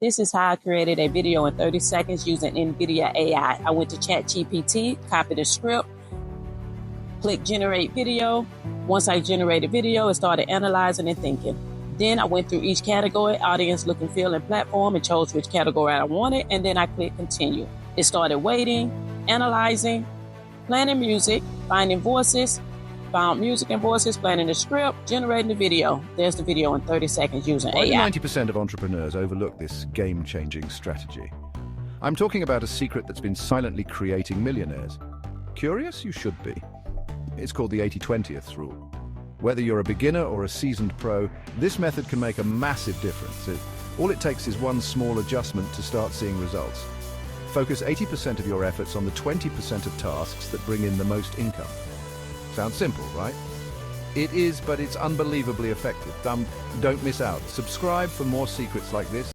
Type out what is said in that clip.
This is how I created a video in 30 seconds using NVIDIA AI. I went to ChatGPT, copied the script, click generate video. Once I generated video, it started analyzing and thinking. Then I went through each category, audience, look and feel, and platform, and chose which category I wanted, and then I clicked continue. It started waiting, analyzing, planning music, finding voices, found music and voices, planning the script, generating the video. There's the video in 30 seconds using Why do AI. 90% of entrepreneurs overlook this game-changing strategy? I'm talking about a secret that's been silently creating millionaires. Curious? You should be. It's called the 80/20th rule. Whether you're a beginner or a seasoned pro, this method can make a massive difference. All it takes is one small adjustment to start seeing results. Focus 80% of your efforts on the 20% of tasks that bring in the most income. Sounds simple, right? It is, but it's unbelievably effective. Don't miss out. Subscribe for more secrets like this.